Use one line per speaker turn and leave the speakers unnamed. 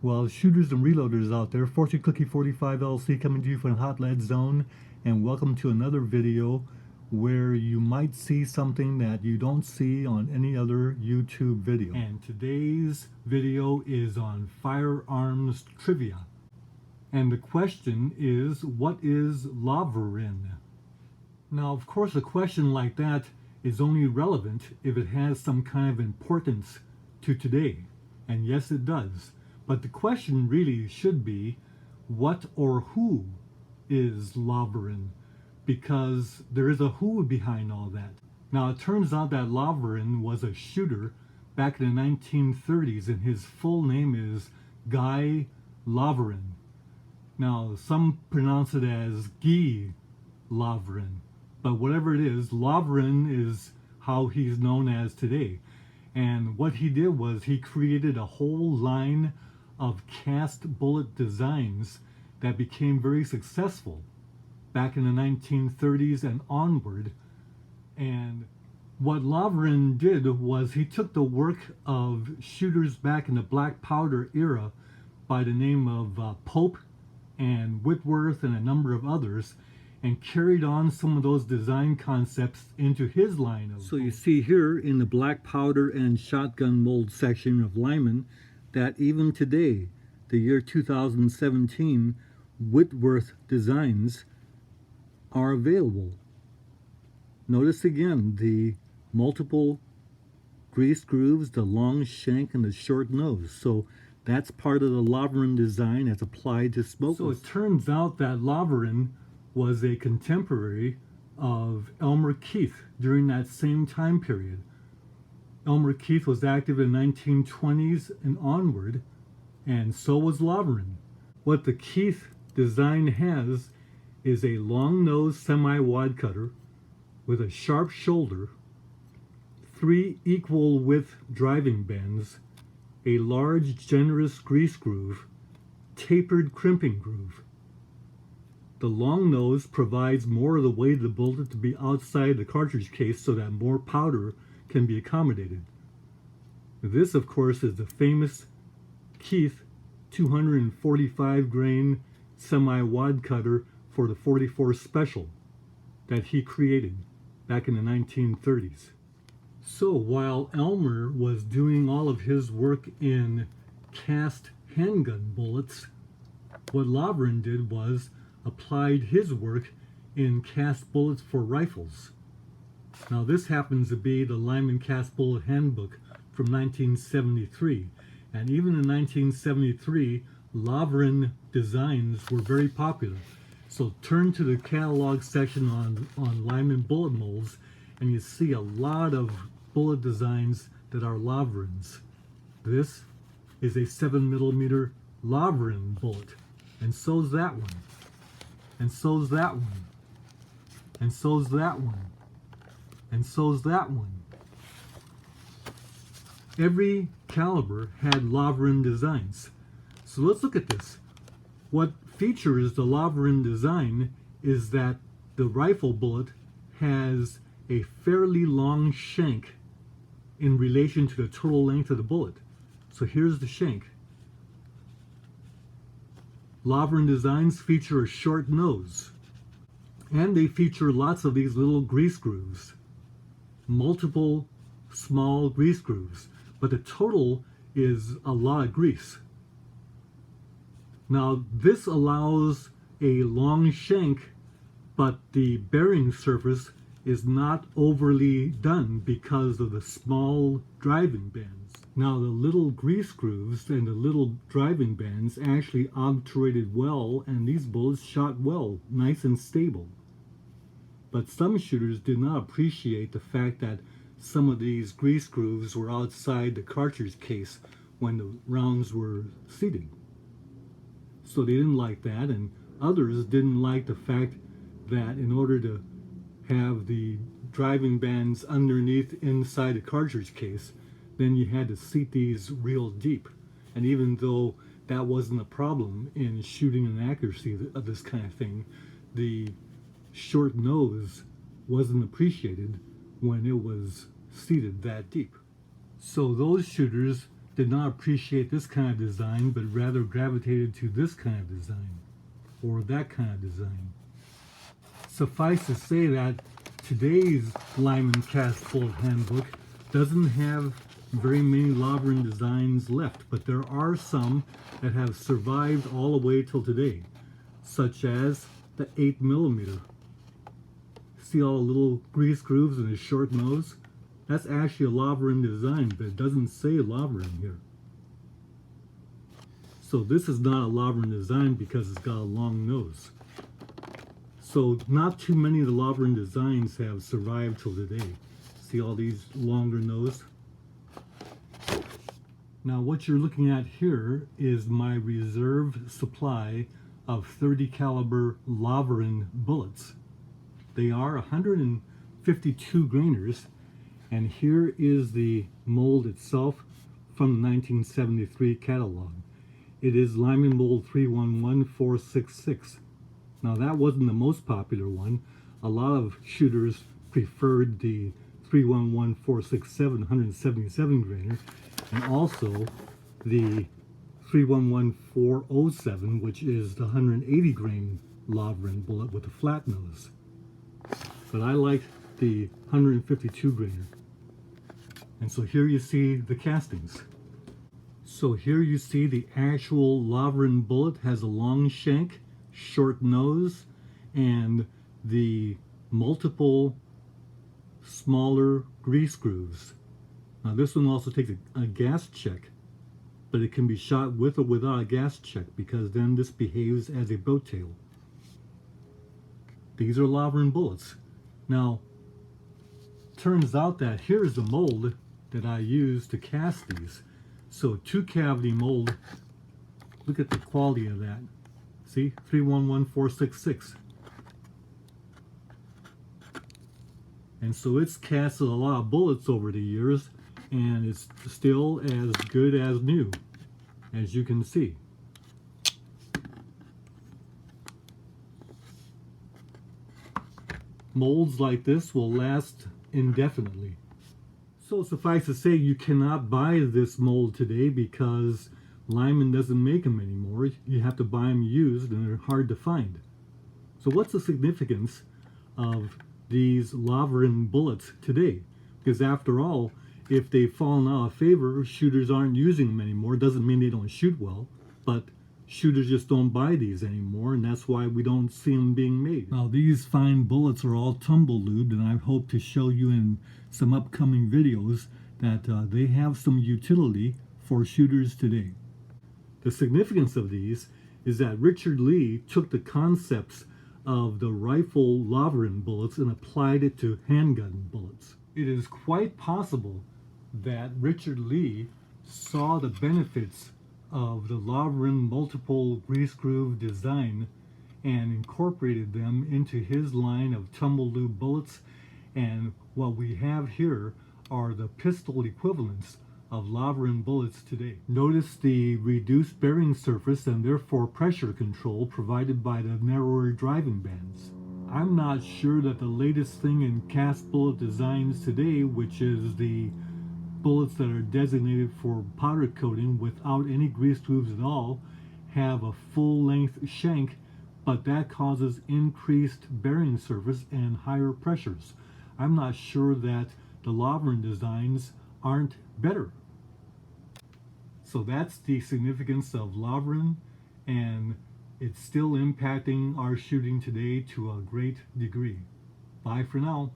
Well, shooters and reloaders out there, Fortune Cookie 45 LC coming to you from Hot Lead Zone, and welcome to another video where you might see something that you don't see on any other YouTube video. And today's video is on firearms trivia. And the question is, what is Loverin? Now, of course, a question like that is only relevant if it has some kind of importance to today. And yes, it does. But the question really should be, what or who is Loverin? Because there is a who behind all that. Now, it turns out that Loverin was a shooter back in the 1930s, and his full name is Guy Loverin. Now, some pronounce it as Guy Loverin, but whatever it is, Loverin is how he's known as today. And what he did was he created a whole line of cast bullet designs that became very successful back in the 1930s and onward. And what Loverin did was he took the work of shooters back in the black powder era by the name of Pope and Whitworth and a number of others, and carried on some of those design concepts into his line of. So you see here in the black powder and shotgun mold section of Lyman that even today, the year 2017, Whitworth designs are available. Notice again the multiple grease grooves, the long shank, and the short nose. So that's part of the Loverin design as applied to smokeless. So it turns out that Loverin was a contemporary of Elmer Keith during that same time period. Elmer Keith was active in the 1920s and onward, and so was Loverin. What the Keith design has is a long-nosed semi-wad cutter with a sharp shoulder, 3 equal-width driving bends, a large, generous grease groove, tapered crimping groove. The long nose provides more of the weight of the bullet to be outside the cartridge case so that more powder can be accommodated. This, of course, is the famous Keith 245 grain semi-wad cutter for the 44 Special that he created back in the 1930s. So while Elmer was doing all of his work in cast handgun bullets, what Loverin did was applied his work in cast bullets for rifles. Now this happens to be the Lyman Cast Bullet Handbook from 1973, and even in 1973 Loverin designs were very popular. So turn to the catalog section on Lyman bullet molds and you see a lot of bullet designs that are Loverins. This is a 7mm Loverin bullet, and so's that one, and so's that one, and so's that one, and so's that one. Every caliber had Loverin designs. So let's look at this. What features the Loverin design is that the rifle bullet has a fairly long shank in relation to the total length of the bullet. So here's the shank. Loverin designs feature a short nose, and they feature lots of these little grease grooves, multiple small grease grooves, but the total is a lot of grease. Now this allows a long shank, but the bearing surface is not overly done because of the small driving bands. Now the little grease grooves and the little driving bands actually obturated well, and these bullets shot well, nice and stable. But some shooters did not appreciate the fact that some of these grease grooves were outside the cartridge case when the rounds were seated. So they didn't like that, and others didn't like the fact that in order to have the driving bands underneath inside the cartridge case, then you had to seat these real deep. And even though that wasn't a problem in shooting and accuracy of this kind of thing, the short nose wasn't appreciated when it was seated that deep. So those shooters did not appreciate this kind of design, but rather gravitated to this kind of design, or that kind of design. Suffice to say that today's Lyman cast bullet handbook doesn't have very many Loverin designs left, but there are some that have survived all the way till today, such as the 8mm. See all the little grease grooves and a short nose? That's actually a Loverin design, but it doesn't say Loverin here. So this is not a Loverin design because it's got a long nose. So not too many of the Loverin designs have survived till today. See all these longer nose? Now what you're looking at here is my reserve supply of 30 caliber Loverin bullets. They are 152 grainers, and here is the mold itself from the 1973 catalog. It is Lyman mold 311466. Now that wasn't the most popular one. A lot of shooters preferred the 311467 177 grainer, and also the 311407, which is the 180 grain Loverin bullet with a flat nose. But I like the 152 grainer. And so here you see the castings. So here you see the actual Loverin bullet has a long shank, short nose, and the multiple smaller grease grooves. Now this one also takes a gas check, but it can be shot with or without a gas check, because then this behaves as a boat tail. These are Loverin bullets. Now, turns out that here's the mold that I use to cast these. So 2-cavity mold, look at the quality of that. See, 311466. And so it's casted a lot of bullets over the years, and it's still as good as new, as you can see. Molds like this will last indefinitely. So suffice to say, you cannot buy this mold today because Lyman doesn't make them anymore. You have to buy them used, and they're hard to find. So what's the significance of these Loverin bullets today? Because after all, if they've fallen out of favor, shooters aren't using them anymore. Doesn't mean they don't shoot well, but shooters just don't buy these anymore, and that's why we don't see them being made. Now these fine bullets are all tumble lubed, and I hope to show you in some upcoming videos that they have some utility for shooters today. The significance of these is that Richard Lee took the concepts of the rifle Loverin bullets and applied it to handgun bullets. It is quite possible that Richard Lee saw the benefits of the Loverin multiple grease groove design and incorporated them into his line of tumble lube bullets, and what we have here are the pistol equivalents of Loverin bullets today. Notice the reduced bearing surface and therefore pressure control provided by the narrower driving bands. I'm not sure that the latest thing in cast bullet designs today, which is the bullets that are designated for powder coating without any grease grooves at all, have a full-length shank, but that causes increased bearing surface and higher pressures. I'm not sure that the Loverin designs aren't better. So that's the significance of Loverin, and it's still impacting our shooting today to a great degree. Bye for now.